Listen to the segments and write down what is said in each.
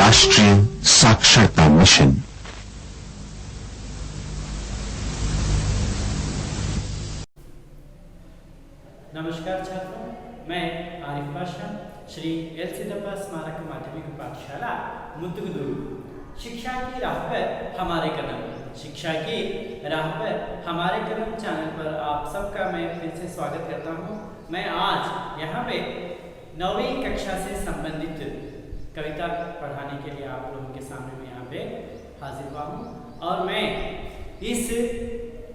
राष्ट्रीय साक्षरता मिशन। नमस्कार छात्रों, मैं आरिफ बादशाह, श्री एल सिद्धप्पा स्मारक माध्यमिक पाठशाला मुतुगुदुरु। शिक्षा की राह पर हमारे कदम, शिक्षा की राह पर हमारे कदम चैनल पर आप सबका मैं फिर से स्वागत करता हूं। मैं आज यहाँ पे 9वीं कक्षा से संबंधित कविता पढ़ाने के लिए आप लोगों के सामने में यहाँ पे हाजिर हुआ हूँ। और मैं इस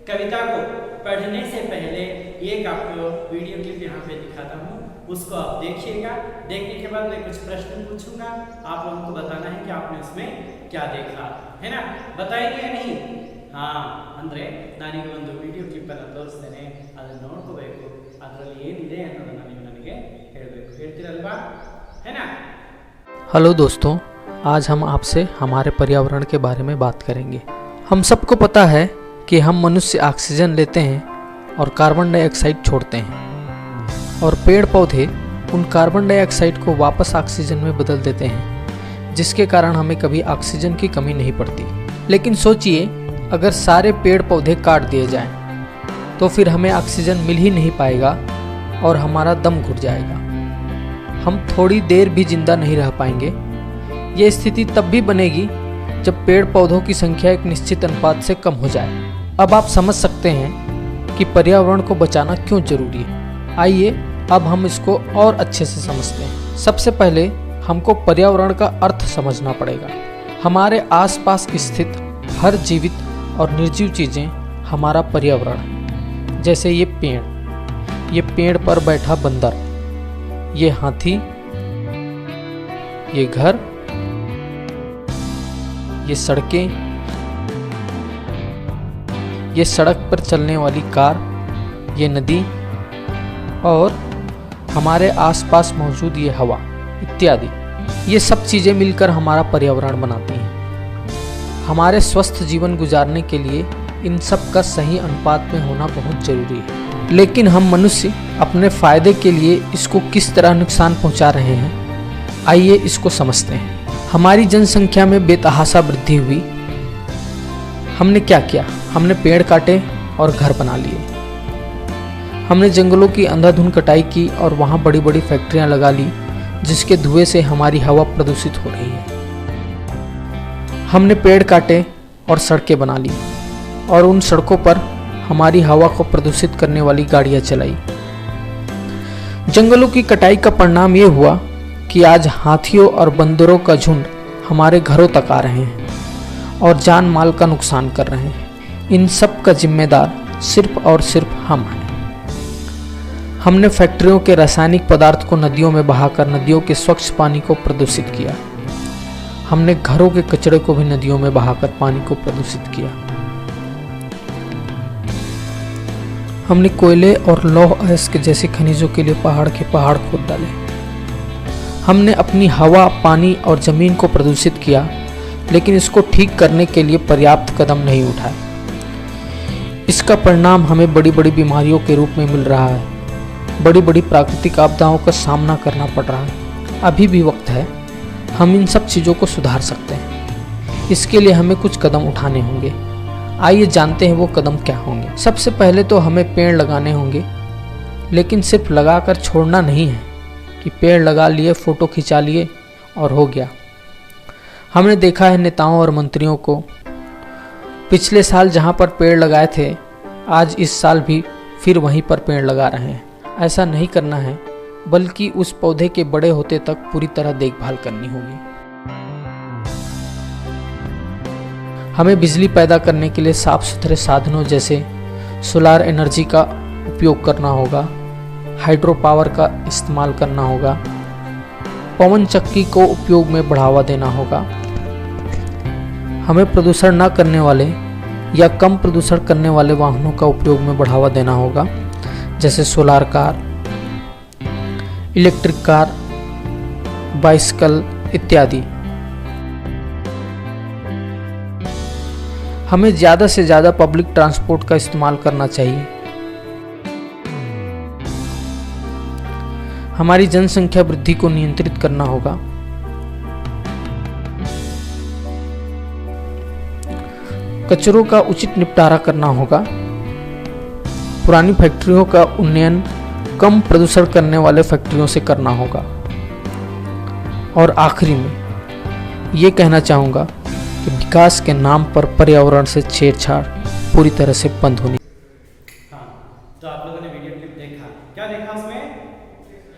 कविता को पढ़ने से पहले एक आपको वीडियो क्लिप यहाँ पे दिखाता हूँ, उसको आप देखिएगा। देखने के बाद मैं कुछ प्रश्न पूछूंगा, आप लोगों को बताना है कि आपने उसमें क्या देखा है ना। बताएंगे या नहीं? हाँ ಅಂದ್ರೆ ನಾನೀಗ ಒಂದು ವಿಡಿಯೋ ಕ್ಲಿಪ್ ಅನ್ನು ತೋರಿಸ್ತೇನೆ, ಅದನ್ನು ನೋಡ್ಕೋಬೇಕು, ಅದರಲ್ಲಿ ಏನಿದೆ ಅನ್ನೋದನ್ನ ನೀವು ನನಗೆ ಹೇಳಬೇಕು, ಹೇಳ್ತೀರಲ್ವಾ? है ना। हेलो दोस्तों, आज हम आपसे हमारे पर्यावरण के बारे में बात करेंगे। हम सबको पता है कि हम मनुष्य ऑक्सीजन लेते हैं और कार्बन डाइऑक्साइड छोड़ते हैं, और पेड़ पौधे उन कार्बन डाइऑक्साइड को वापस ऑक्सीजन में बदल देते हैं, जिसके कारण हमें कभी ऑक्सीजन की कमी नहीं पड़ती। लेकिन सोचिए, अगर सारे पेड़ पौधे काट दिए जाएं, तो फिर हमें ऑक्सीजन मिल ही नहीं पाएगा और हमारा दम घुट जाएगा। हम थोड़ी देर भी जिंदा नहीं रह पाएंगे। ये स्थिति तब भी बनेगी जब पेड़ पौधों की संख्या एक निश्चित अनुपात से कम हो जाए। अब आप समझ सकते हैं कि पर्यावरण को बचाना क्यों जरूरी है। आइए अब हम इसको और अच्छे से समझते हैं। सबसे पहले हमको पर्यावरण का अर्थ समझना पड़ेगा। हमारे आसपास स्थित हर जीवित और निर्जीव चीज़ें हमारा पर्यावरण है। जैसे ये पेड़ पर बैठा बंदर, ये हाथी, ये घर, ये सड़कें, ये सड़क पर चलने वाली कार, ये नदी, और हमारे आसपास मौजूद ये हवा इत्यादि। ये सब चीज़ें मिलकर हमारा पर्यावरण बनाती हैं। हमारे स्वस्थ जीवन गुजारने के लिए इन सब का सही अनुपात में होना बहुत जरूरी है। लेकिन हम मनुष्य अपने फायदे के लिए इसको किस तरह नुकसान पहुंचा रहे हैं, आइए इसको समझते हैं। हमारी जनसंख्या में बेतहाशा वृद्धि हुई। हमने क्या किया? हमने पेड़ काटे और घर बना लिए। हमने जंगलों की अंधाधुंध कटाई की और वहां बड़ी बड़ी फैक्ट्रियां लगा ली, जिसके धुएं से हमारी हवा प्रदूषित हो रही है। हमने पेड़ काटे और सड़कें बना ली, और उन सड़कों पर हमारी हवा को प्रदूषित करने वाली गाड़ियां चलाई। जंगलों की कटाई का परिणाम ये हुआ कि आज हाथियों और बंदरों का झुंड हमारे घरों तक आ रहे हैं और जान माल का नुकसान कर रहे हैं। इन सब का जिम्मेदार सिर्फ और सिर्फ हम हैं। हमने फैक्ट्रियों के रासायनिक पदार्थ को नदियों में बहाकर नदियों के स्वच्छ पानी को प्रदूषित किया। हमने घरों के कचरे को भी नदियों में बहाकर पानी को प्रदूषित किया। हमने कोयले और लौह अयस्क जैसे खनिजों के लिए पहाड़ के पहाड़ खोद डाले। हमने अपनी हवा, पानी और जमीन को प्रदूषित किया, लेकिन इसको ठीक करने के लिए पर्याप्त कदम नहीं उठाए। इसका परिणाम हमें बड़ी बड़ी बीमारियों के रूप में मिल रहा है। बड़ी बड़ी प्राकृतिक आपदाओं का सामना करना पड़ रहा है। अभी भी वक्त है, हम इन सब चीज़ों को सुधार सकते हैं। इसके लिए हमें कुछ कदम उठाने होंगे। आइए जानते हैं वो कदम क्या होंगे। सबसे पहले तो हमें पेड़ लगाने होंगे, लेकिन सिर्फ लगाकर छोड़ना नहीं है कि पेड़ लगा लिए, फोटो खिंचा लिए और हो गया। हमने देखा है नेताओं और मंत्रियों को, पिछले साल जहाँ पर पेड़ लगाए थे, आज इस साल भी फिर वहीं पर पेड़ लगा रहे हैं। ऐसा नहीं करना है, बल्कि उस पौधे के बड़े होते तक पूरी तरह देखभाल करनी होगी। हमें बिजली पैदा करने के लिए साफ सुथरे साधनों जैसे सोलार एनर्जी का उपयोग करना होगा, हाइड्रो पावर का इस्तेमाल करना होगा, पवन चक्की को उपयोग में बढ़ावा देना होगा। हमें प्रदूषण न करने वाले या कम प्रदूषण करने वाले वाहनों का उपयोग में बढ़ावा देना होगा, जैसे solar car, electric car, bicycle इत्यादि। हमें ज़्यादा से ज़्यादा पब्लिक ट्रांसपोर्ट का इस्तेमाल करना चाहिए। हमारी जनसंख्या वृद्धि को नियंत्रित करना होगा। कचरों का उचित निपटारा करना होगा, पुरानी फैक्ट्रियों का उन्नयन कम प्रदूषण करने वाले फैक्ट्रियों से करना होगा। और आखिरी में ये कहना चाहूँगा कि विकास के नाम पर पर्यावरण से छेड़छाड़ पूरी तरह से बंद होनी। हाँ, तो आप लोगों ने वीडियो क्लिप देखा, क्या देखा उसमें?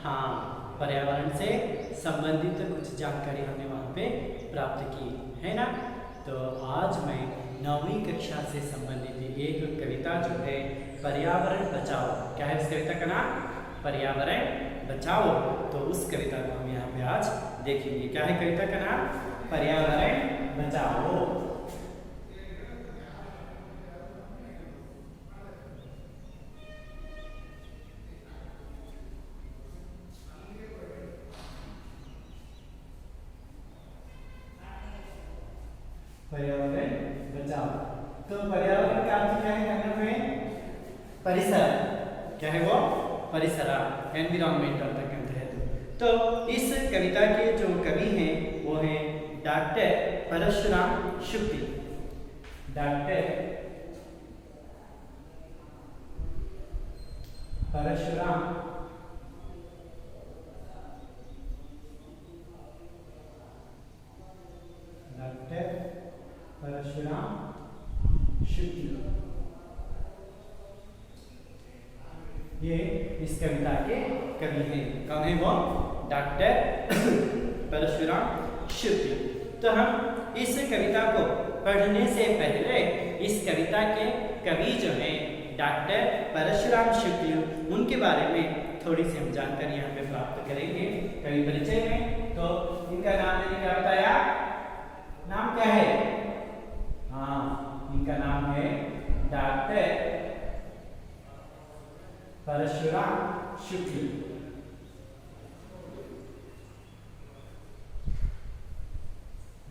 हाँ, पर्यावरण से संबंधित कुछ जानकारी हमने वहाँ पे प्राप्त की है ना। तो आज मैं 9वीं कक्षा से संबंधित एक कविता जो है पर्यावरण बचाओ, क्या है उस कविता का नाम? पर्यावरण बचाओ। तो उस कविता को हम यहाँ पे आज देखेंगे। क्या है कविता का नाम? पर्यावरण बचाओ। पर्यावरण बचाओ। तो पर्यावरण का अर्थ क्या है कन्नड़ में? परिसर। क्या है वो? परिसर, एनवायरमेंट अर्थ कहते हैं। तो इस कविता के जो कवि हैं वो हैं डॉक्टर परशुराम शुक्ल। डॉक्टर परशुराम परशुराम शुक्ल, ये इस कविता के कवि हैं। कौन है वो? डॉक्टर परशुराम शुक्ल। तो हम इस कविता को पढ़ने से पहले इस कविता के कवि जो हैं डॉक्टर परशुराम शुक्ल, उनके बारे में थोड़ी सी हम जानकारी यहाँ पे प्राप्त करेंगे कवि परिचय में। तो इनका नाम मैंने क्या बताया? नाम क्या है? हाँ, इनका नाम है डॉक्टर परशुराम शुक्ल।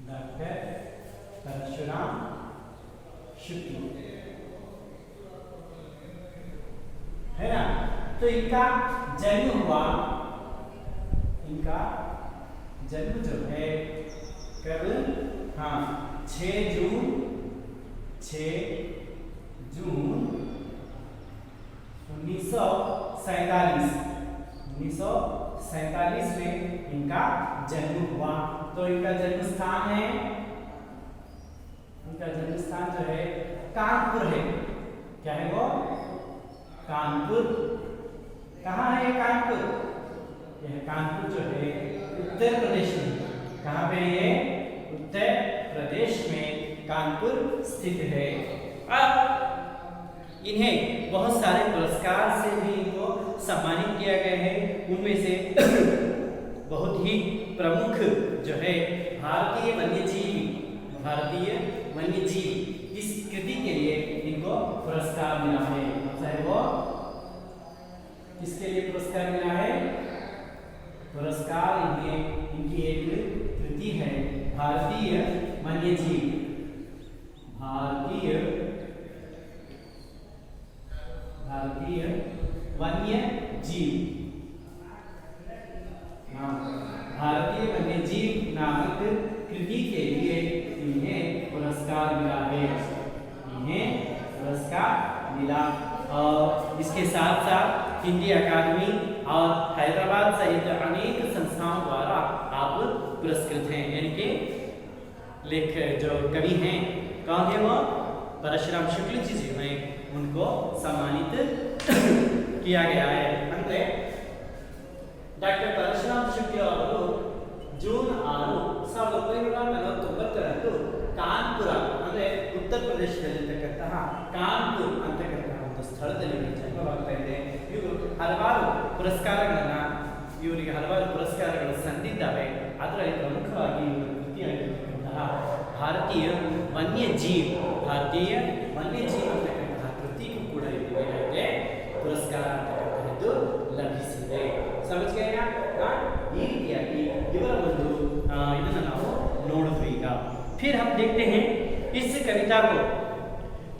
डॉक्टर परशुराम शुक्ल है ना। तो इनका जन्म हुआ, इनका जन्म जो है कब? हाँ, 6 जून 1947 में इनका जन्म हुआ। तो इनका जन्म स्थान है, इनका जन्म स्थान जो है कानपुर है। क्या है वो? कानपुर। कहाँ है कानपुर? यह कानपुर जो है उत्तर प्रदेश में। कहाँ पे ये? उत्तर प्रदेश में कानपुर स्थित है। अब इन्हें बहुत सारे पुरस्कार से भी इनको सम्मानित किया गया है। उनमें से बहुत ही प्रमुख जो है भारतीय वन्यजीव इस कृति के लिए इनको पुरस्कार मिला है। चाहे वो किसके लिए पुरस्कार मिला है? पुरस्कार इन्हें इनकी एक कृति है भारतीय वन्यजीव। भारतीय वन्यजीव नामक कृति के लिए इन्हें पुरस्कार मिला है। इन्हें पुरस्कार मिला। और इसके साथ साथ हिंदी अकादमी और हैदराबाद सहित अनेक संस्थाओं द्वारा आप पुरस्कृत हैं। यानी कि लेखक जो कवि हैं, कौन है वो? परशुराम शुक्ल जी जो हैं, उनको सम्मानित किया गया है। ಅಂದ್ರೆ ಡಾಕ್ಟರ್ ಪರಶುರಾಮ್ ಶುಕ್ಲ ಅವರು ಜೂನ್ 6, 1949ರಂದು ಕಾನ್ಪುರ ಅಂದ್ರೆ ಉತ್ತರ ಪ್ರದೇಶದಲ್ಲಿರತಕ್ಕಂತಹ ಕಾನ್ಪುರ್ ಅಂತಕ್ಕಂತಹ ಒಂದು ಸ್ಥಳದಲ್ಲಿ ಜನ್ಮವಾಗ್ತಾ ಇದೆ. ಇವರು ಇವರಿಗೆ ಹಲವಾರು ಪುರಸ್ಕಾರಗಳು ಸಂದಿದ್ದಾವೆ. ಅದರಲ್ಲಿ ಪ್ರಮುಖವಾಗಿ ಇವರು ಕೃತಿಯಾಗಿರ್ತಕ್ಕಂತಹ ಭಾರತೀಯ ವನ್ಯಜೀವ್ ಅಂತಕ್ಕಂತಹ ಕೃತಿಗೂ ಕೂಡ ಇವರಿಗೆ ಪುರಸ್ಕಾರ ಅಂತಕ್ಕಂಥದ್ದು ಲಭಿಸಿದೆ. समझ गए ना? ಈ ರೀತಿಯಾಗಿ ಇವರ ಒಂದು ಇದನ್ನು ನಾವು ನೋಡಿದ್ವಿ. ಈಗ फिर हम देखते हैं इस कविता को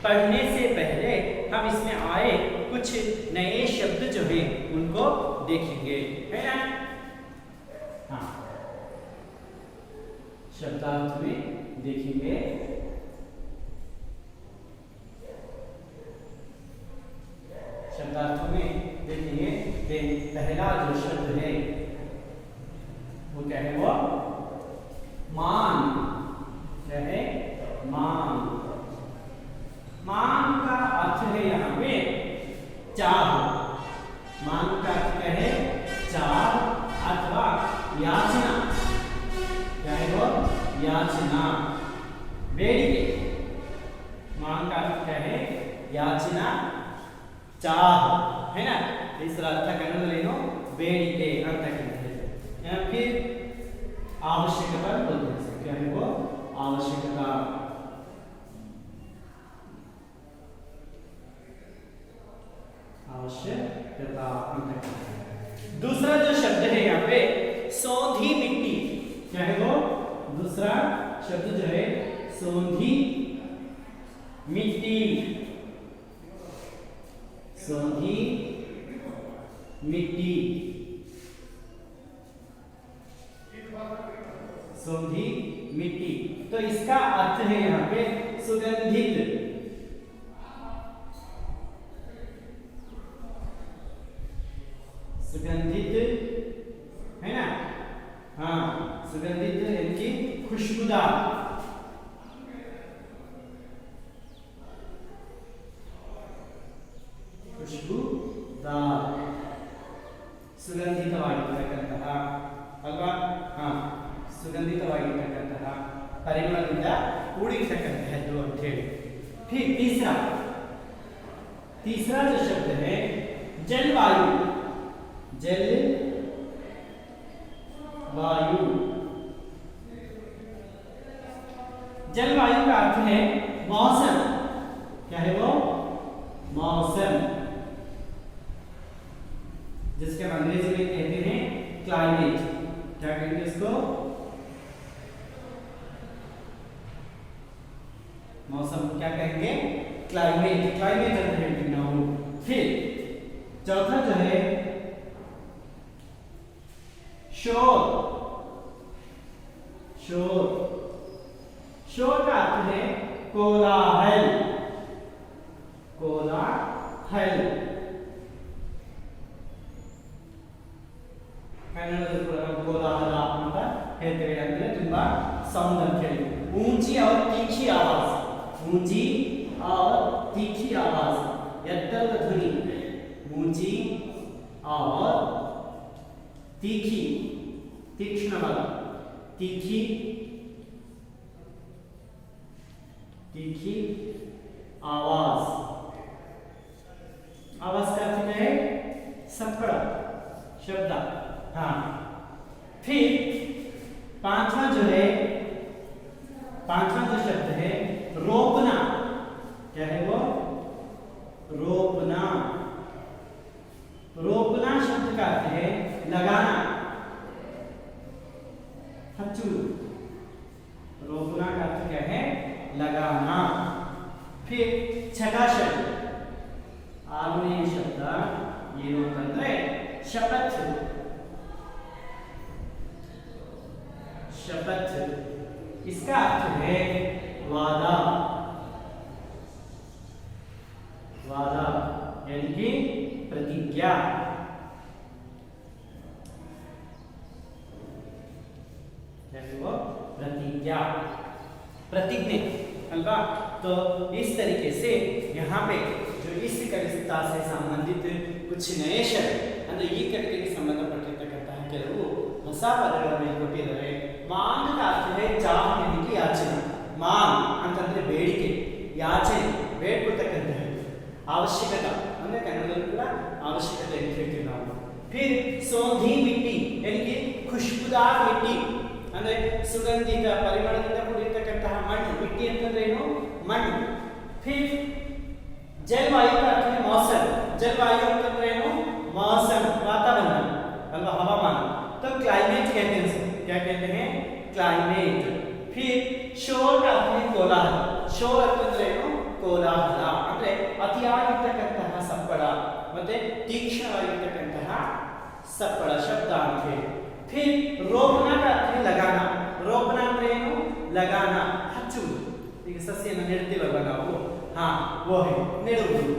पढ़ने से पहले हम इसमें आए कुछ नए शब्द जो हैं उनको देखेंगे, है ना? हाँ, शब्दार्थ में देखेंगे मान क्या है? मान। मान का अर्थ है यहाँ पे चाह। मान का अर्थ क्या है? चाह अथवा याचना। क्या है वो? याचना, ಬೇಡಿಕೆ। मान का अर्थ क्या है? याचना, चाह, है ना? इसर अर्थ कन्नडदल्लेनो ಬೇಡಿಕೆ ಅಂತ ಕರೀತಾರೆ। फिर आवश्यकता बोलते हैं। क्या है वो? आवश्यकता। आवश्यकता। दूसरा जो शब्द है यहाँ पे सौंधी मिट्टी। क्या है वो? दूसरा शब्द जो है सौंधी मिट्टी। सौंधी मिट्टी, सौंधी मिट्टी। तो इसका अर्थ है यहाँ पे सुगंधित। सुगंधित है ना? हाँ, सुगंधित यानी कि खुशबूदार। खुशबूदार, ಸುಗಂಧಿತವಾಗಿರತಕ್ಕಂತಹ ಅಲ್ವಾ? ಹಾ, ಸುಗಂಧಿತವಾಗಿರತಕ್ಕಂತಹ ಪರಿಮಳದಿಂದ ಕೂಡಿರತಕ್ಕಂತಹದ್ದು ಅಂತ ಹೇಳಿ। फिर तीसरा जो शब्द है जलवायु। जलवायु, जलवायु का अर्थ है मौसम। क्या है वो? मौसम, जिसके हम अंग्रेजी में कहते हैं क्लाइमेट। क्या कहेंगे इसको? मौसम क्या कहेंगे? क्लाइमेट। क्लाइमेट अर्थ है हो। फिर चौथा जो है शोर। शोर, शोर का अर्थ है कोलाहल। कोलाहल, ಕನ್ನಡದಲ್ಲಿ ಕೂಡ ಕೋಲಾಹಲ ಅಂತ ಹೇಳ್ತೇವೆ। ಅಂದ್ರೆ ತುಂಬಾ ಸೌಂಡ್ ಅಂತ ಹೇಳಿ। ऊंची और तीखी आवाज। ऊंची और तीखी आवाज, ಎತ್ತರದ ಧ್ವನಿ। ऊंची और तीखी, तीक्ष्णವಾದ, तीखी, तीखी आवाज। आवाज का अर्थ है सपड़, शब्द। हाँ, फिर पांचवा जो शब्द है रोपना। क्या है वो? रोपना। रोपना शब्द का अर्थ है लगाना, हच्चू। रोपना का अर्थ क्या है? लगाना। फिर छठा शब्द, आरನೇ शब्द ಏನು ಅಂತಂದ್ರೆ शपथ। शपथ, इसका अर्थ है वादा। वादा यानी कि प्रतिज्ञा। वो प्रतिज्ञा, प्रतिज्ञा, अल्वा। तो इस तरीके से यहाँ पे जो इस कविता से संबंधित कुछ नए शब्द ಅಂದ್ರೆ ಈ ಕವಿತೆಗೆ ಸಂಬಂಧಪಟ್ಟಿರತಕ್ಕಂತಹ ಕೆಲವು ಹೊಸ ಪದಗಳನ್ನು ಕೊಟ್ಟಿದ್ದಾರೆ। ಮಾನ್ का अर्थ है चाह यानी कि याचना। ಮಾನ್ ಅಂತಂದ್ರೆ ಬೇಡಿಕೆ, ಯಾಚನೆ, ಬೇಡ್ಕೊಳ್ತಕ್ಕಂತಹದ್ದು। ಅವಶ್ಯಕತೆ ಅಂದ್ರೆ ಕನ್ನಡದಲ್ಲಿ ಕೂಡ ಅವಶ್ಯಕತೆ ಅಂತ ಹೇಳ್ತೀವಿ ನಾವು। फिर सौंधी मिट्टी यानी कि खुशबूदार मिट्टी ಅಂದ್ರೆ ಸುಗಂಧಿತ ಪರಿಮಳದಿಂದ ಕೂಡಿರತಕ್ಕಂತಹ ಮಣ್ಣು। मिट्टी ಅಂತಂದ್ರೆ ಏನು? ಮಣ್ಣು। फिर जलवायु का अर्थ है मौसम। जलवायु ಅಂತಂದ್ರೆ ಏನು? मौसम, वातावरण, अल्वा, हवामान। तो क्लाइमेट कहते हैं इसको। क्या कहते हैं? क्लाइमेट। फिर शोर का अर्थ है कोलाहल। शोर ಅಂತಂದ್ರೆ ಏನು? ಕೋಲಾಹಲ ಅಂದ್ರೆ ಅತಿಯಾಗಿರತಕ್ಕಂತಹ ಸಪ್ಪಳ ಮತ್ತೆ ತೀಕ್ಷ್ಣವಾಗಿರತಕ್ಕಂತಹ ಸಪ್ಪಳ ಶಬ್ದ ಅಂತ ಹೇಳಿ। फिर रोपना का अर्थ है लगाना। रोपना ಅಂದ್ರೆ ಏನು? लगाना, ಹಚ್ಚುವುದು। ಈಗ ಸಸ್ಯನ ನೆಡ್ತೀವಲ್ಲ ನಾವು, हाँ वो है ನೆಡುವುದು।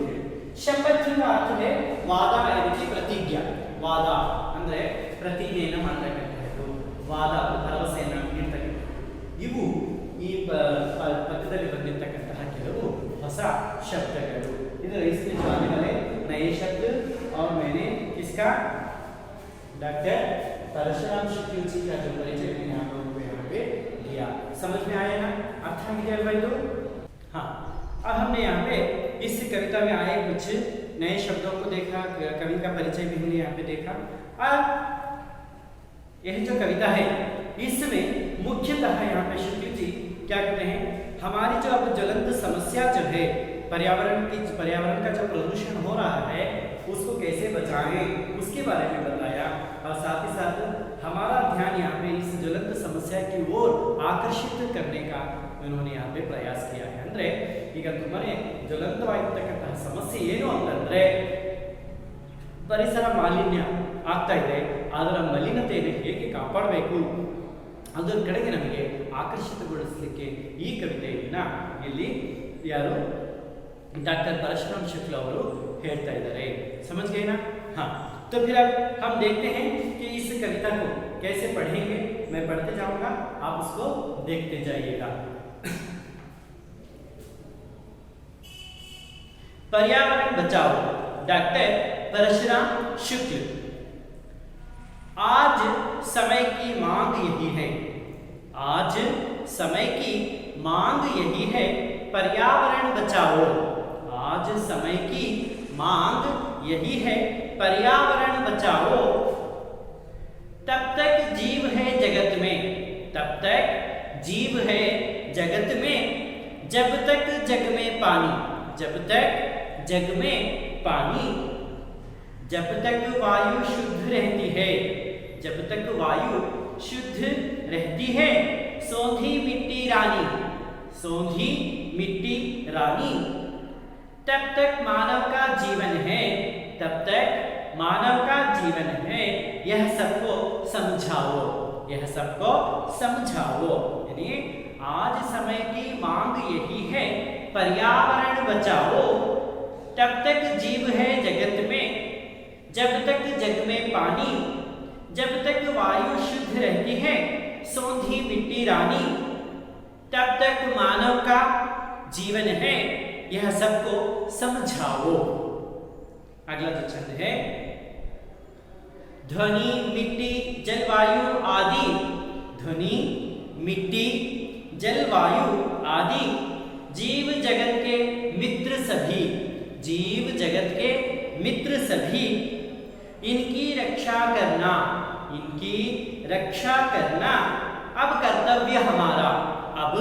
शपथ का अर्थ है वादा यानी कि प्रतिज्ञा। वादा ಅಂದ್ರೆ ಪ್ರತಿಜ್ಞೆಯನ್ನು ಮಾಡತಕ್ಕಂಥದ್ದು, ವಾದ ಭರವಸೆಯನ್ನು ನೀಡತಕ್ಕಂಥದ್ದು। डॉक्टर परशुराम शुक्ल जी का जो परिचय मैंने आप लोगों को यहाँ पे दिया, समझ में आया ना? अर्थ आ गया भाई दो? हाँ, अब हमने यहाँ पे इस कविता में आए कुछ नए शब्दों को देखा, कवि का परिचय भी हमने यहाँ पे देखा। अब यह जो कविता है इसमें मुख्यतः यहाँ पे शुक्ल जी क्या कहते हैं, हमारी जो अब ज्वलंत समस्या जो है पर्यावरण का जो प्रदूषण हो रहा है उसको कैसे बचाएं उसके बारे में बताया, और साथ ही साथ हमारा ध्यान यहाँ पे इस ज्वलंत समस्या की ओर आकर्षित करने का उन्होंने यहाँ पे प्रयास किया है। ಅಂದ್ರೆ ಈಗ ತುಂಬಾನೇ ಜ್ವಲಂತವಾಗಿರ್ತಕ್ಕಂತಹ ಸಮಸ್ಯೆ ಏನು ಅಂತಂದ್ರೆ ಪರಿಸರ ಮಾಲಿನ್ಯ ಆಗ್ತಾ ಇದೆ, ಅದರ ಮಲಿನತೆಯನ್ನು ಹೇಗೆ ಕಾಪಾಡಬೇಕು ಅದರ ಕಡೆಗೆ ನಮಗೆ ಆಕರ್ಷಿತಗೊಳಿಸಲಿಕ್ಕೆ ಈ ಕವಿತೆಯನ್ನ ಇಲ್ಲಿ ಯಾರು डॉक्टर परशुराम शुक्ल ಅವರು ಹೇಳ್ತಾ ಇದ್ದಾರೆ। समझ गए ना? हाँ, तो फिर अब हम देखते हैं कि इस कविता को कैसे पढ़ेंगे। मैं पढ़ते जाऊंगा, आप उसको देखते जाइएगा। पर्यावरण बचाओ, डॉक्टर परशुराम शुक्ल। आज समय की मांग यही है, आज समय की मांग यही है, पर्यावरण बचाओ। आज समय की मांग यही है, पर्यावरण बचाओ। तब तक जीव है जगत में, तब तक जीव है जगत में, जब तक जग में पानी, जब तक जग में पानी, जब तक वायु शुद्ध रहती है, जब तक वायु शुद्ध रहती है, सौंधी मिट्टी रानी, सौंधी मिट्टी रानी। तब तक मानव का जीवन है, तब तक मानव का जीवन है, यह सबको समझाओ, यह सबको समझाओ। यानी आज समय की मांग यही है, पर्यावरण बचाओ। तब तक जीव है जगत में, जब तक जग में पानी, जब तक वायु शुद्ध रहती है, सौंधी मिट्टी रानी। तब तक मानव का जीवन है, यह सबको समझाओ। अगला जो छंद है, ध्वनि मिट्टी जलवायु आदि, ध्वनि मिट्टी जलवायु आदि, जीव जगत के मित्र सभी, जीव जगत के मित्र सभी, इनकी रक्षा करना, इनकी रक्षा करना अब कर्तव्य हमारा, अब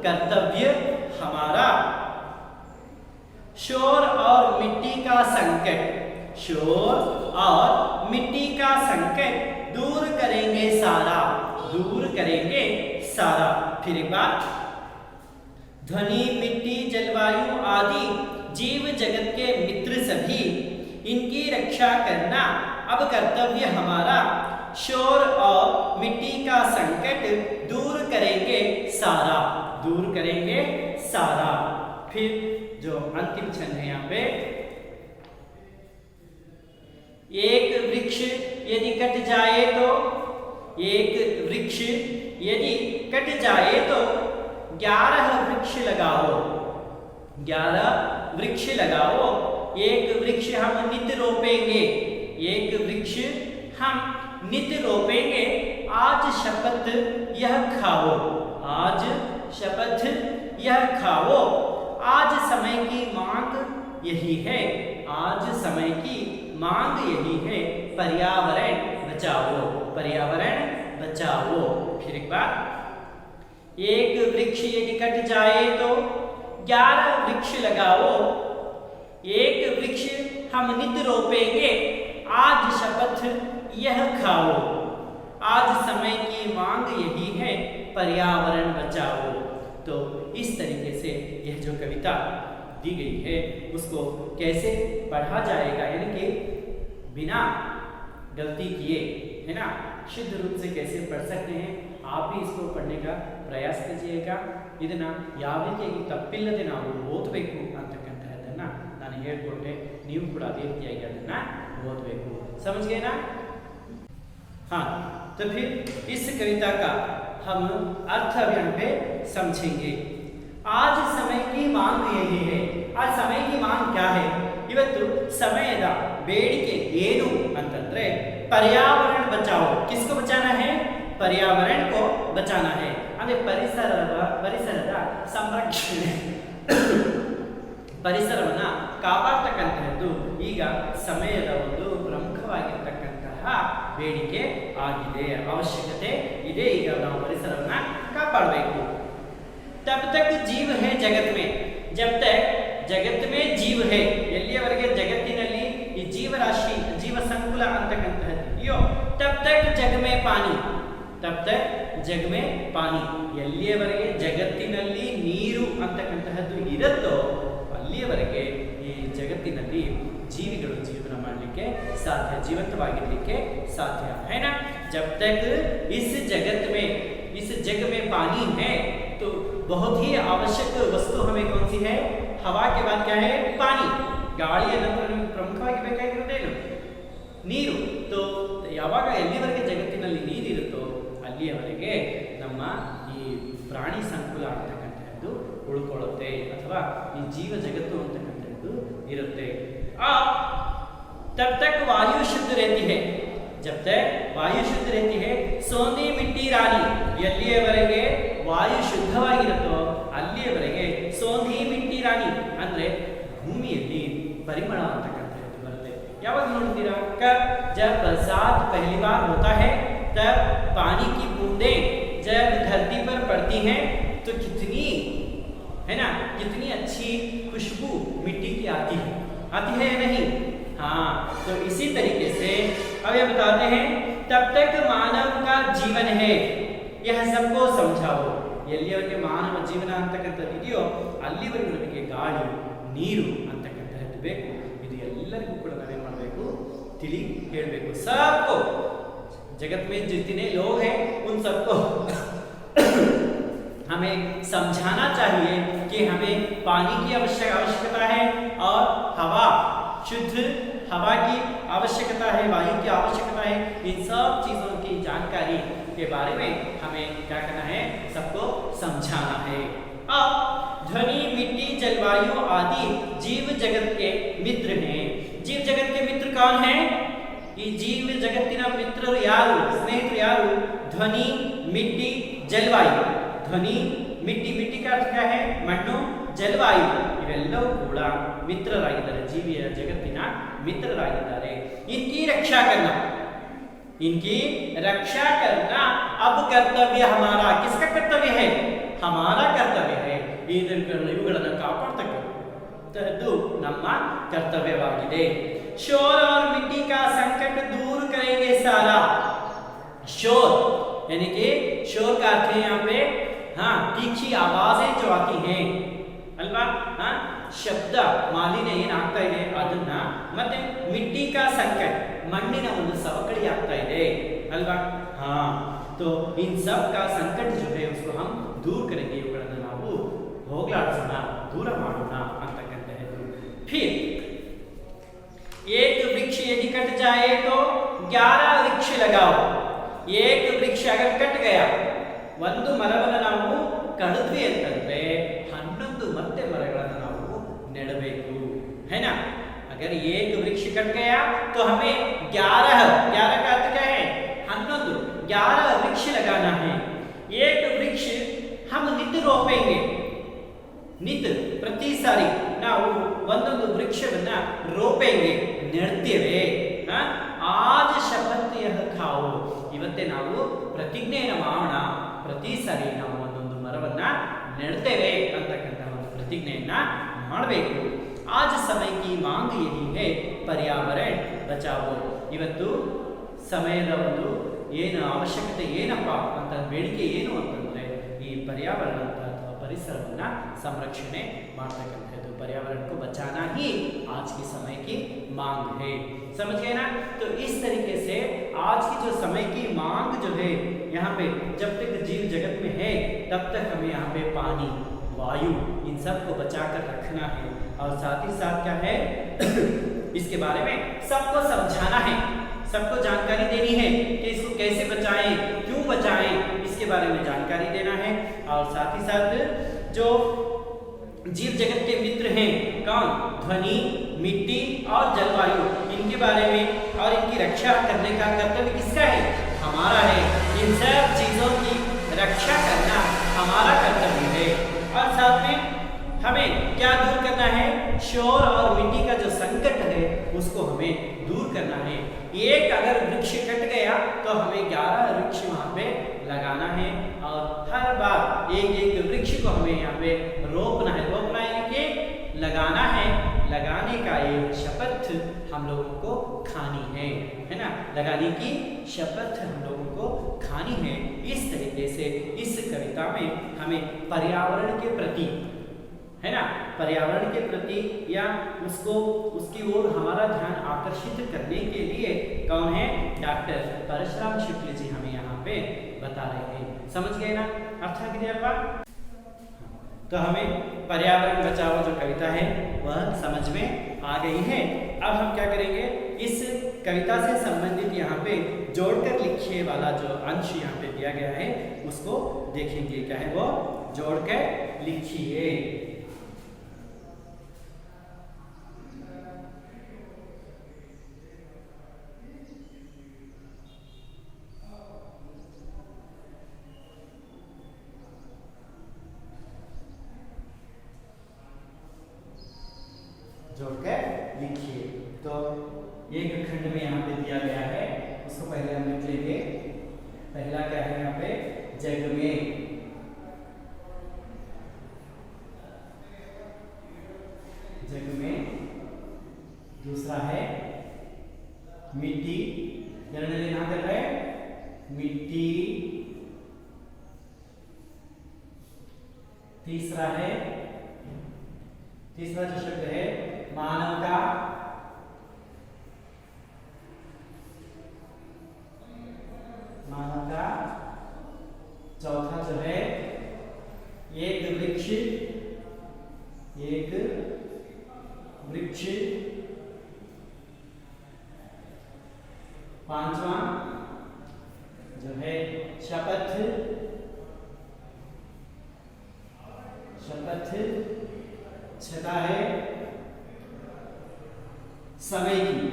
कर्तव्य हमारा। शोर और मिट्टी का संकट, शोर और मिट्टी का संकट दूर करेंगे सारा, दूर करेंगे सारा। फिर एक बार, ध्वनि मिट्टी जलवायु आदि, जीव जगत के मित्र सभी, इनकी रक्षा करना अब कर्तव्य हमारा। शोर और मिट्टी का संकट दूर करेंगे सारा, दूर करेंगे सारा। फिर जो अंतिम छंद है यहाँ पे, एक वृक्ष यदि कट जाए तो, एक वृक्ष यदि कट जाए तो 11 वृक्ष लगाओ, 11 वृक्ष लगाओ। एक वृक्ष हम नित्य रोपेंगे, एक वृक्ष हम नित्य रोपेंगे। आज शपथ यह खाओ, आज शपथ यह खाओ। आज समय की मांग यही है, आज समय की मांग यही है, पर्यावरण बचाओ, पर्यावरण बचाओ। फिर एक बार, एक वृक्ष यदि कट जाए तो 11 वृक्ष लगाओ। एक वृक्ष हम नित्य रोपेंगे, आज शपथ यह खाओ। आज समय की मांग यही है, पर्यावरण बचाओ। तो इस तरीके से यह जो कविता दी गई है उसको कैसे पढ़ा जाएगा, यानी कि बिना गलती किए, है ना, शुद्ध रूप से कैसे पढ़ सकते हैं, आप भी इसको पढ़ने का प्रयास कीजिएगा। ಇದನ್ನ ಯಾವ ರೀತಿಯಾಗಿ ತಪ್ಪಿಲ್ಲದೆ ನಾವು ಓದಬೇಕು ಅಂತಕ್ಕಂತಹದನ್ನ ನಾನು ಹೇಳಿಕೊಟ್ಟೆ, ನೀವು ಕೂಡ ಅದೇ ರೀತಿಯಾಗಿ ಅದನ್ನ ಓದಬೇಕು। समझ गए ना? हाँ, तो फिर इस कविता का हम अर्थ अब यहाँ पे समझेंगे। आज समय की मांग यही है। आज समय की मांग क्या है ಇವತ್ತು ಸಮಯದ ಬೇಡಿಕೆ ಏನು ಅಂತಂದ್ರೆ पर्यावरण बचाओ। किसको बचाना है? पर्यावरण को बचाना है। ಅಂದ್ರೆ ಪರಿಸರದ ಸಂರಕ್ಷಣೆ ಪರಿಸರವನ್ನ ಕಾಪಾಡತಕ್ಕಂತಹದ್ದು ಈಗ ಸಮಯದ ಒಂದು ಪ್ರಮುಖವಾಗಿರತಕ್ಕಂತಹ ಬೇಡಿಕೆ ಆಗಿದೆ, ಅವಶ್ಯಕತೆ ಇದೆ। ಈಗ ನಾವು ಪರಿಸರವನ್ನ ಕಾಪಾಡಬೇಕು। तब तक जीव है जगत में, जब तक जगत में जीव है, ಎಲ್ಲಿಯವರೆಗೆ ಜಗತ್ತಿನಲ್ಲಿ ಈ ಜೀವರಾಶಿ ಜೀವ ಸಂಕುಲ ಅಂತಕ್ಕಂತಹದ್ದು तब तक जग में पानी, तब तक जग में पानी, ಎಲ್ಲಿಯವರೆಗೆ ಜಗತ್ತಿನಲ್ಲಿ ನೀರು ಅಂತಕ್ಕಂತಹದ್ದು ಇರುತ್ತೋ ಅಲ್ಲಿಯವರೆಗೆ ಈ ಜಗತ್ತಿನಲ್ಲಿ ಜೀವಿಗಳು ಜೀವನ ಮಾಡಲಿಕ್ಕೆ ಸಾಧ್ಯ, ಜೀವಂತವಾಗಿರಲಿಕ್ಕೆ ಸಾಧ್ಯ है ना। जब तक इस जगत में इस जग में पानी है तो बहुत ही आवश्यक वस्तु हमें कौन सी है? हवा के बाद क्या है? पानी। ಗಾಳಿಯ ನಂತರ ನಮಗೆ ಪ್ರಮುಖವಾಗಿ ಬೇಕಾಗಿರೋದೇನು? ನೀರು। तो ಯಾವಾಗ ಎಲ್ಲಿವರೆಗೆ ಜಗತ್ತಿನಲ್ಲಿ ನೀರಿರುತ್ತೋ ಅಲ್ಲಿಯವರೆಗೆ ನಮ್ಮ ಈ ಪ್ರಾಣಿ ಸಂಕುಲ ಅಂತಕ್ಕಂಥದ್ದು ಉಳ್ಕೊಳ್ಳುತ್ತೆ ಅಥವಾ ಈ ಜೀವ ಜಗತ್ತು ಅಂತಕ್ಕಂಥದ್ದು ಇರುತ್ತೆ। तब तक वायु शुद्ध रहती है, जब तक वायु शुद्ध रहती है सोने मिट्टी रानी, ಎಲ್ಲಿಯವರೆಗೆ ವಾಯು ಶುದ್ಧವಾಗಿರುತ್ತೋ ಅಲ್ಲಿಯವರೆಗೆ ಸೋಂಧಿ ಮಿಟ್ಟಿ ರಾಣಿ ಅಂದ್ರೆ ಭೂಮಿಯಲ್ಲಿ ಪರಿಮಳ ಅಂತಕ್ಕಂಥದ್ದು ಬರುತ್ತೆ। ಯಾವಾಗ ನೋಡ್ತೀರಾ? कब जब बरसात पहली बार होता है तब पानी की बूंदें जब धरती पर पड़ती हैं तो कितनी है ना, कितनी अच्छी खुशबू मिट्टी की आती है या नहीं? हाँ, तो इसी तरीके से अब ये बताते हैं तब तक मानव का जीवन है, यह सबको समझाओ। ಎಲ್ಲಿಯವರೆಗೆ ಮಾನವ ಜೀವನ ಅಂತಕ್ಕಂಥದ್ದು ಇದೆಯೋ ಅಲ್ಲಿವರೆಗೂ ನಮಗೆ ಗಾಳಿ ನೀರು ಅಂತಕ್ಕಂಥದ್ದು ಬೇಕು। ಇದು ಎಲ್ಲರಿಗೂ ಕೂಡ ನಾವೇನು ಮಾಡಬೇಕು? ತಿಳಿ ಹೇಳಬೇಕು। सबको जगत में जितने लोग हैं उन सबको हमें समझाना चाहिए कि हमें पानी की आवश्यकता है और हवा शुद्ध हवा की आवश्यकता है, वायु की आवश्यकता है। इन सब चीजों की जानकारी के बारे में हमें क्या करना है? सबको समझाना है। अब ध्वनि मिट्टी जलवायु आदि जीव जगत के मित्र हैं। जीव जगत के मित्र कौन हैं? ಈ ಜೀವ ಜಗತ್ತಿನ ಮಿತ್ರರು ಯಾರು? ಸ್ನೇಹಿತರು ಯಾರು? ಧ್ವನಿ मिट्टी जलवायु। ಧ್ವನಿ मिट्टी, मिट्टी का अर्थ क्या है? ಮಣ್ಣು, ಜಲವಾಯು ಇವೆಲ್ಲವೂ ಕೂಡ ಮಿತ್ರರಾಗಿದ್ದಾರೆ, ಜೀವಿಯ ಜಗತ್ತಿನ ಮಿತ್ರರಾಗಿದ್ದಾರೆ। इनकी रक्षा करना, इनकी रक्षा करना अब कर्तव्य हमारा। किसका कर्तव्य है? हमारा कर्तव्य है। ಇವುಗಳನ್ನು ಕಾಪಾಡ್ತಕ್ಕಂಥದ್ದು ನಮ್ಮ ಕರ್ತವ್ಯವಾಗಿದೆ। शोर और मिट्टी का संकट दूर करेंगे सारा। शोर यानी कि शोर का अर्थ है यहाँ पे हाँ तीखी आवाजें जो आती हैं अल्वा, हाँ ಶಬ್ದ ಮಾಲಿನ್ಯ ಏನಾಗ್ತಾ ಇದೆ ಅದನ್ನ, ಮತ್ತೆ ಮಿಟ್ಟಿ ಕಾ ಸಂಕಟ್ ಮಣ್ಣಿನ ಒಂದು ಸವಕಳಿ ಆಗ್ತಾ ಇದೆ ಅಲ್ವಾ। ಹಾ तो इन सब का संकट जो है उसको हम दूर करेंगे, ಇವುಗಳನ್ನು ನಾವು ಹೋಗಲಾಡಿಸೋಣ, ದೂರ ಮಾಡೋಣ ಅಂತಕ್ಕಂಥದ್ದು। फिर एक वृक्ष यदि कट जाए तो 11 वृक्ष लगाओ। एक वृक्ष अगर कट गया, ಒಂದು ಮರವನ್ನು ನಾವು ಕಡಿದ್ವಿ ಅಂತಂದ್ರೆ 11 ಮತ್ತೆ ಮರಗಳನ್ನು ನಾವು ನೆಡಬೇಕು है ना। अगर एक वृक्ष कट गया तो हमें 11 का अर्थ क्या है? 11 वृक्ष लगाना है। एक वृक्ष हम नित्य रोपेंगे, नित्य ಪ್ರತಿ ಸಾರಿ ನಾವು ಒಂದೊಂದು ವೃಕ್ಷವನ್ನ ರೋಪೆಂಗೆ, ನೆಡ್ತೇವೆ। ಆಜ್ ಶಪಥ್ ಯಹ ಖಾओ, ಇವತ್ತೇ ನಾವು ಪ್ರತಿಜ್ಞೆಯನ್ನು ಮಾಡೋಣ, ಪ್ರತಿ ಸಾರಿ ನಾವು ಒಂದೊಂದು ಮರವನ್ನ ನೆಡ್ತೇವೆ ಅಂತಕ್ಕಂಥ ಒಂದು ಪ್ರತಿಜ್ಞೆಯನ್ನ ಮಾಡಬೇಕು। ಆಜ್ ಸಮಯ ಕಿ ಮಾಂಗ್ ಯಹಿ ಹೈ ಪರ್ಯಾವರಣ ಬಚಾವೋ, ಇವತ್ತು ಸಮಯದ ಒಂದು ಏನು ಅವಶ್ಯಕತೆ ಏನಪ್ಪ ಅಂತ ಬೇಡಿಕೆ ಏನು ಅಂತಂದ್ರೆ ಈ पर्यावरण ಅಥವಾ ಪರಿಸರವನ್ನ ಸಂರಕ್ಷಣೆ ಮಾಡತಕ್ಕಂಥದ್ದು। पर्यावरण को बचाना ही आज के समय की मांग है, समझ गए ना। तो इस तरीके से आज की जो समय की मांग जो है यहाँ पे जब तक जीव जगत में है तब तक हमें यहाँ पे पानी वायु इन सब को बचाकर रखना है, और साथ ही साथ क्या है इसके बारे में सबको समझाना है, सबको जानकारी देनी है कि इसको कैसे बचाएं, क्यों बचाएं, इसके बारे में जानकारी देना है। और साथ ही साथ जो जीव जगत के मित्र हैं कौन? ध्वनि, मिट्टी और जलवायु। इनके बारे में और इनकी रक्षा करने का कर्तव्य किसका है? हमारा है। इन सब चीजों की रक्षा करना हमारा कर्तव्य है। और साथ में हमें क्या दूर करना है? शोर और मिट्टी का जो संकट है उसको हमें दूर करना है। एक अगर वृक्ष कट गया तो हमें 11 वृक्ष वहाँ पे लगाना है और हर बार एक एक वृक्ष को हमें यहाँ पे रोपना है। रोपना है कि लगाना है। लगाने का एक शपथ हम लोगों को खानी है ना? लगाने की शपथ हम लोगों को खानी है। इस तरीके से इस कविता में हमें पर्यावरण के प्रति, है ना, पर्यावरण के प्रति या उसको उसकी ओर हमारा ध्यान आकर्षित करने के लिए कौन है? डॉक्टर परशुराम शुक्ल जी हमें यहाँ पे बता रहे हैं। समझ गए ना? अर्थ आ गया? तो हमें पर्यावरण बचाओ जो कविता है वह समझ में आ गई है। अब हम क्या करेंगे? इस कविता से संबंधित यहाँ पे जोड़कर लिखिए वाला जो अंश यहाँ पे दिया गया है उसको देखेंगे। क्या है वो? जोड़कर लिखिए। जोड़कर लिखिए। तो एक खंड में यहाँ पे दिया गया है, उसको पहले हम लिख लेंगे। पहला क्या है यहाँ पे? जग में। जग में। दूसरा है मिट्टी। निर्णय लेना कर रहे हैं मिट्टी। तीसरा है, तीसरा जो शब्द है मानव का। मानव का। चौथा जो है एक वृक्ष। एक वृक्ष। पांचवा जो है शपथ। शपथ। छठा है समय की।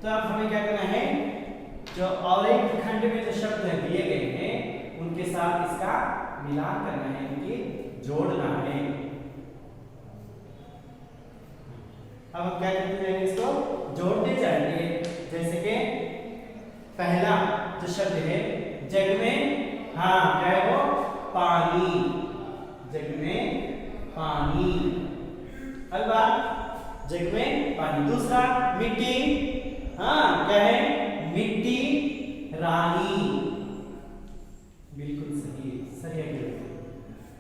तो अब हमें क्या करना है? जो और एक खंड में जो शब्द दिए गए हैं उनके साथ इसका मिलान करना है, इनकी जोड़ना है। अब हम क्या करते जाएंगे? इसको जोड़ते जाएंगे। जैसे कि पहला जो शब्द है जग में, हाँ क्या है वो? पानी। जग में पानी। अलवा जग में पानी। दूसरा मिट्टी, हाँ क्या है? मिट्टी रानी। बिल्कुल सही, सही है।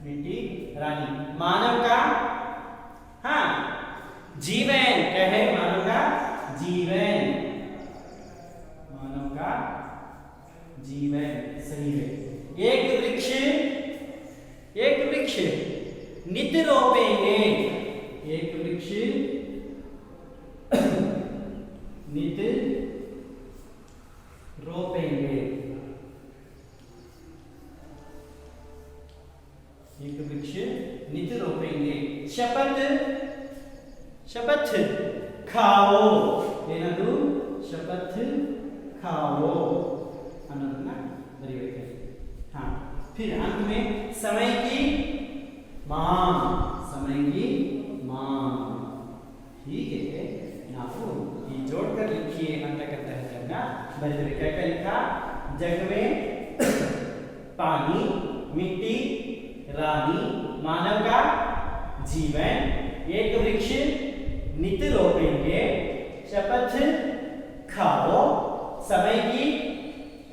मिट्टी रानी। मानव का, हाँ जीवन। क्या है? मानव का जीवन। मानव का जीवन। सही है। एक वृक्ष। एक वृक्ष नित रोपेंगे। एक वृक्ष नित रोपेंगे। एक वृक्ष नित रोपेंगे। शपथ। शपथ खाओ। लेना दो। शपथ खाओ। ना हाँ। फिर अंत में समय की मांग। समय की मांग। ठीक है ना? ये जोड़कर लिखिए। अंत करता है जगना बड़े क्या क्या लिखा? जग में पानी, मिट्टी रानी, मानव का जीवन, एक वृक्ष नित रोपेंगे, शपथ खाओ, समय की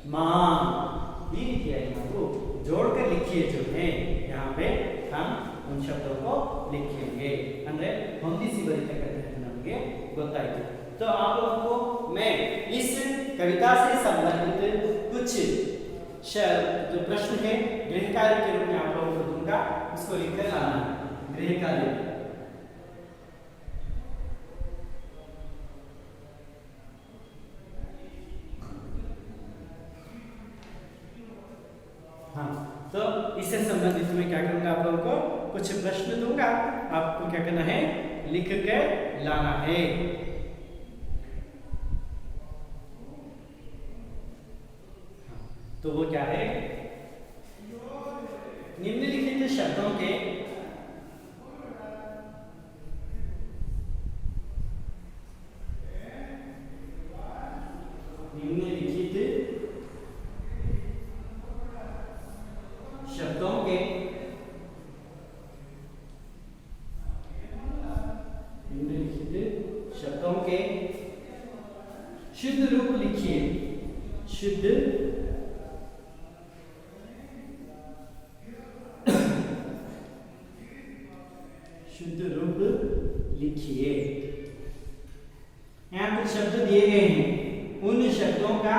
मांग। ये लिखिए। को जोड़कर लिखिए जो है यहाँ पे हम उन शब्दों को लिखेंगे। ಅಂದ್ರೆ ಹೊಂದಿಸಿ ಬರೀತಕ್ಕಂಥದ್ದು ನಮಗೆ ಗೊತ್ತಾಯಿತು। तो आप लोगों को मैं इस कविता से संबंधित कुछ जो प्रश्न है गृह कार्य के रूप में आप लोगों को दूंगा, उसको लिखकर लाना है। गृह कार्य इससे संबंधित मैं क्या करूंगा, आप लोगों को कुछ प्रश्न दूंगा, आपको क्या करना है, लिख कर लाना है। तो वो क्या है, निम्नलिखित शब्दों के शब्दों के शुद्ध रूप लिखिए। शुद्ध रूप लिखिए। यहाँ कुछ शब्द दिए गए हैं, उन शब्दों का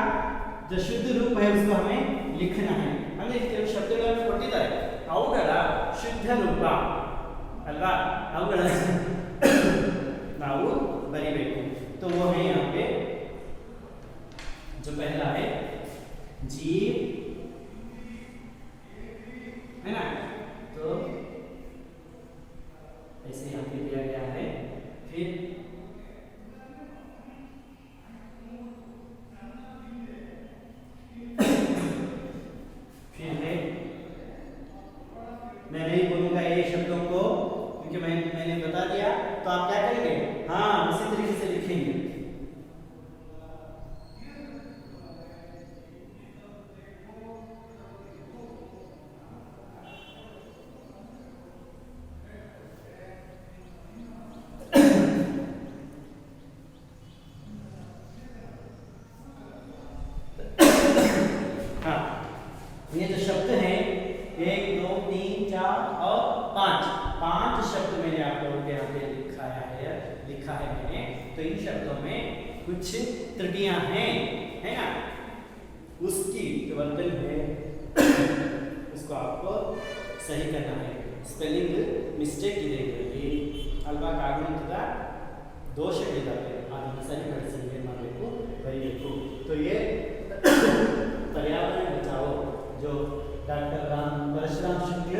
जो शुद्ध रूप है उसको हमें लिखना है। हमें शब्दಗಳನ್ನು ಕೊಟ್ಟಿದ್ದಾರೆ, ಅವುಗಳ ಶುದ್ಧ ರೂಪ ಅಲ್ವಾ, ಅವುಗಳ ನಾವು ಬರಿಬೇಕು। तो वो है यहाँ पे, जो पहला है जीव, है ना, तो ऐसे यहाँ पे दिया गया है। फिर है, मैं नहीं बोलूंगा ये शब्दों को क्योंकि मैंने बता दिया, तो आप क्या करेंगे, हाँ इसी तरीके से लिखेंगे। ये जो शब्द हैं 1 2 3 4 और 5 शब्द मैंने आप लोगों के यहाँ पे लिखा है मैंने। तो इन शब्दों में कुछ त्रुटियां हैं, है ना, उसकी जो वर्तन है उसको आपको सही करना है। स्पेलिंग ಮಿಸ್ಟೇಕ್ ಇದೆ ಇದರಲ್ಲಿ ಅಲ್ವಾ, ಕಾಗುಣಿತದ ದೋಷಗಳಿದ್ದಾವೆ, ಅದನ್ನು ಸರಿಪಡಿಸಲು ಏನು ಮಾಡಬೇಕು, ಬರೀಬೇಕು। तो ये पर्यावरण बचाओ जो डॉक्टर परशुराम शुक्ल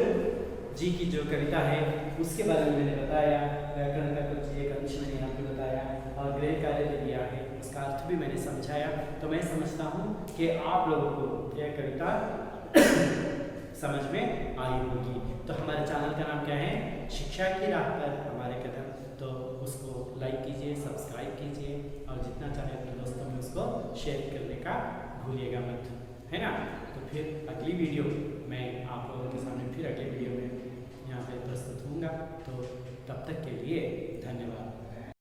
जी की जो कविता है उसके बारे में मैंने बताया, व्याकरण का कुछ एक अंश मैंने यहाँ पे बताया और गृह कार्य भी दिया है, उसका अर्थ भी मैंने समझाया। तो मैं समझता हूँ कि आप लोगों को यह कविता समझ में आई होगी। तो हमारे चैनल का नाम क्या है, शिक्षा की राह पर हमारे कदम। तो उसको लाइक कीजिए, सब्सक्राइब कीजिए और जितना चाहे अपने दोस्तों में उसको शेयर करने का भूलिएगा मत, है ना। तो फिर अगली वीडियो मैं आप लोगों के सामने फिर अगले वीडियो में यहाँ पे प्रस्तुत होऊंगा। तो तब तक के लिए धन्यवाद।